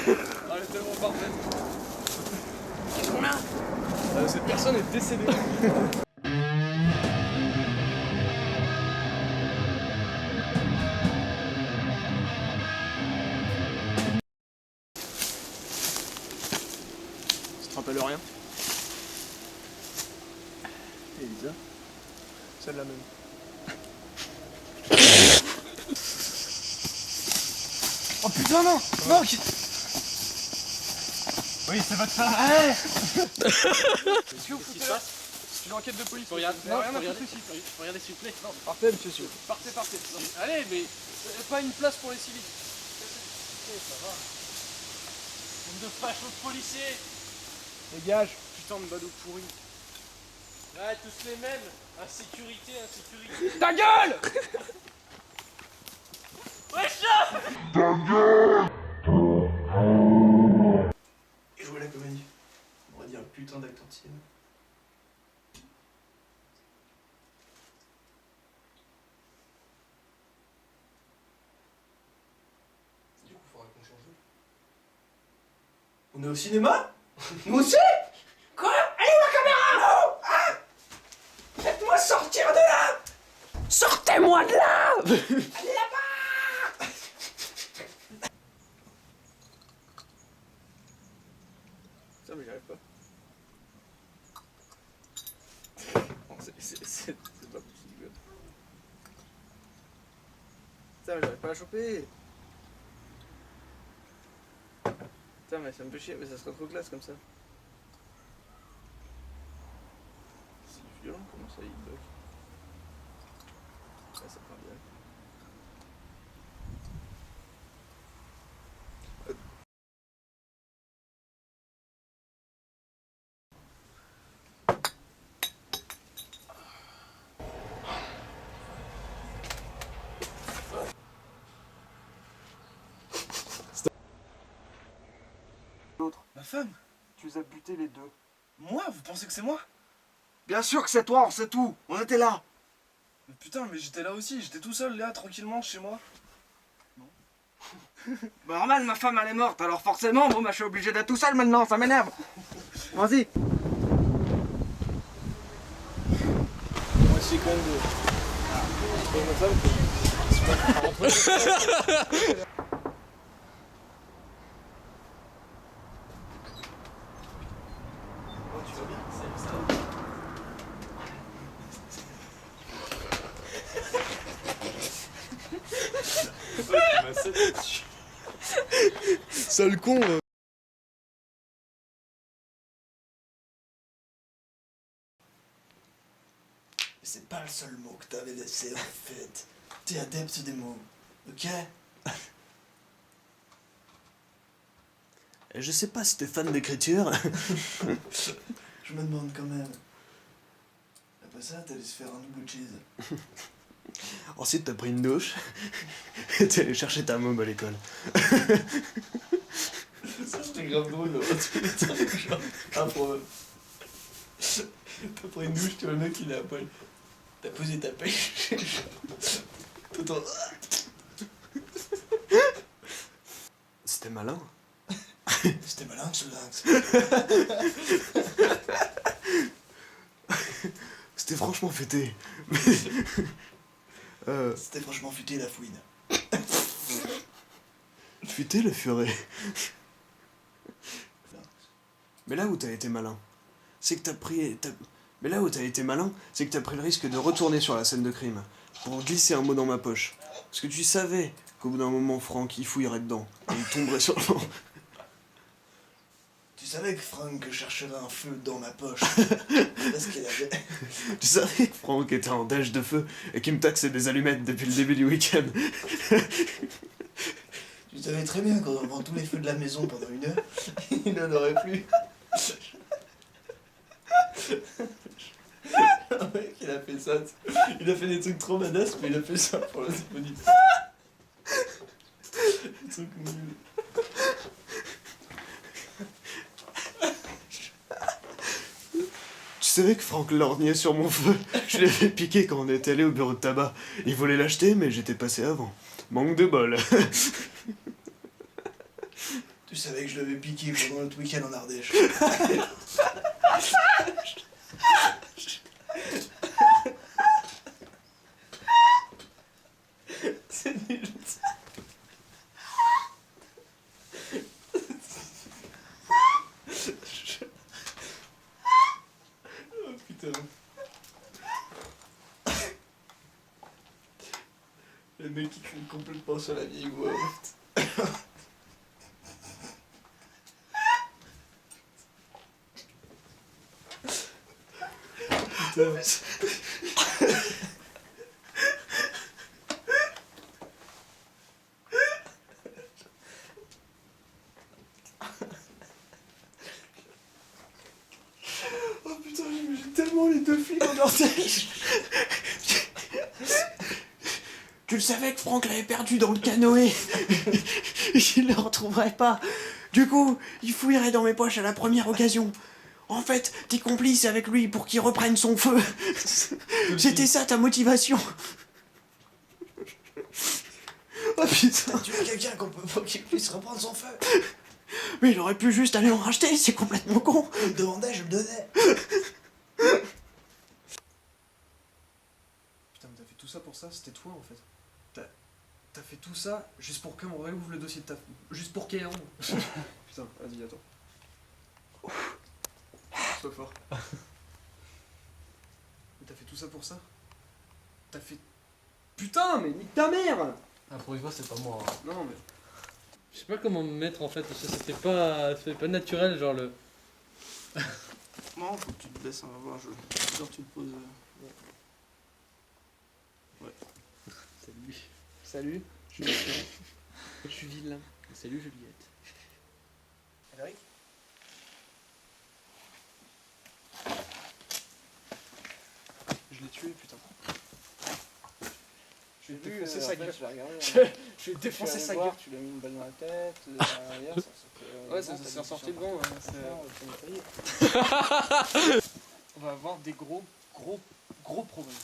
Elle est tellement parfaite. Combien? Cette personne est décédée. Ça te rappelle rien? Elisa? Celle-là même. Oh putain non! Non! Oui, c'est votre femme! Allez! Qu'est-ce que vous foutez là? C'est une enquête de police. Regarde, Non, rien à foutre ici. regardez s'il vous plaît. Non, Partez, monsieur, s'il vous plaît. partez. Non, Allez, mais pas une place pour les civils. ça va. Bande de fachos de policiers. Dégage. Putain de badou pourri. Ouais, tous les mêmes. Insécurité. Ta gueule! Wesh là! Et jouer la comédie. On aurait dit un putain d'acteur de cinéma. Du coup, faudra qu'on change. On est au cinéma? Nous aussi? Quoi? Elle est où la caméra? Non! Ah! Faites-moi sortir de là! Sortez-moi de là! Allez là-bas! Putain, mais j'y arrive pas. Non, c'est pas possible. Putain, mais j'arrive pas à la choper. Putain, mais ça me fait chier, mais ça sera trop classe comme ça. C'est violent, comment ça il bloque? Ouais, ça part bien. Ma femme? Tu les as butés les deux. Moi? Vous pensez que c'est moi? Bien sûr que c'est toi, on sait tout. On était là. Mais putain, mais j'étais là aussi, j'étais tout seul là, tranquillement chez moi. Bah normal, ma femme elle est morte, alors forcément, bon bah je suis obligé d'être tout seul maintenant, ça m'énerve. Vas-y. Moi aussi, quand même. C'est pas ma femme. C'est pas Tu vas bien? Sale con. C'est pas le seul mot que t'avais laissé en fait. T'es adepte des mots, ok? Je sais pas si t'es fan d'écriture. Je me demande quand même. Après ça, t'allais se faire un double cheese. Ensuite, t'as pris une douche. Et t'es allé chercher ta môme à l'école. Ça c'était grave drôle, là. Genre, improbable. T'as pris une douche, tu vois le mec il est à poil. T'as posé ta pêche. Tout en... C'était malin. C'était malin ce lynx. C'était franchement fêté. C'était franchement futé la fouine. Futé le furet. Mais là où t'as été malin, c'est que t'as pris... Mais là où t'as été malin, c'est que t'as pris le risque de retourner sur la scène de crime pour glisser un mot dans ma poche. Parce que tu savais qu'au bout d'un moment, Franck, il fouillerait dedans. Et il tomberait sur le... Tu savais que Franck chercherait un feu dans ma poche. Parce qu'il avait... Tu savais que Franck était en dash de feu et qu'il me taxait des allumettes depuis le début du week-end. Tu savais très bien qu'en enlevant tous les feux de la maison pendant 1 heure, il n'en aurait plus. Le mec, il a fait ça. Il a fait des trucs trop badass, mais il a fait ça pour la symphonie. Des trucs nuls. Tu savais que Franck lorgnait sur mon feu. Je l'ai fait piquer quand on était allé au bureau de tabac. Il voulait l'acheter, mais j'étais passé avant. Manque de bol. savais que je l'avais piqué pendant notre week-end en Ardèche. C'est nul. Oh putain. Le mec qui crie complètement sur la vieille voix. Putain. Oh putain, j'imagine tellement les deux flics en Ardèche. Tu le savais que Franck l'avait perdu dans le canoë. Il le retrouverait pas. Du coup, il fouillerait dans mes poches à la première occasion. En fait, t'es complice avec lui pour qu'il reprenne son feu. C'était ça ta motivation. Oh putain. Tu es quelqu'un qu'on peut pas qu'il puisse reprendre son feu. Mais il aurait pu juste aller en racheter, c'est complètement con. Il me demandait, je le donnais. Putain, mais t'as fait tout ça pour ça? C'était toi en fait. T'as fait tout ça juste pour qu'on réouvre le dossier de ta... Juste pour Kéron. Putain, vas-y, attends. Sois fort. Mais t'as fait tout ça pour ça? T'as fait... Putain, mais nique ta mère! Ah, pour une fois, c'est pas moi. Hein. Non, mais... Je sais pas comment me mettre en fait, parce que c'était pas naturel, genre le. Non, faut que tu te baisses, on va voir. Genre, tu te poses. Ouais. Salut. Salut, je suis vilain. Je suis vilain. Salut Juliette. Eric? Je l'ai tué, putain. Je vais J'ai vu, défoncer sa gueule. je l'ai regardé. Je vais défoncer sa gueule. Tu lui as mis une balle dans la tête. Derrière, ça fait. Ouais, ça s'est ressorti de bon. On va avoir des gros problèmes.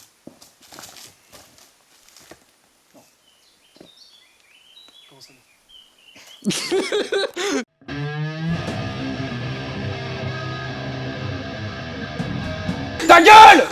Non. Comment ça Ta gueule!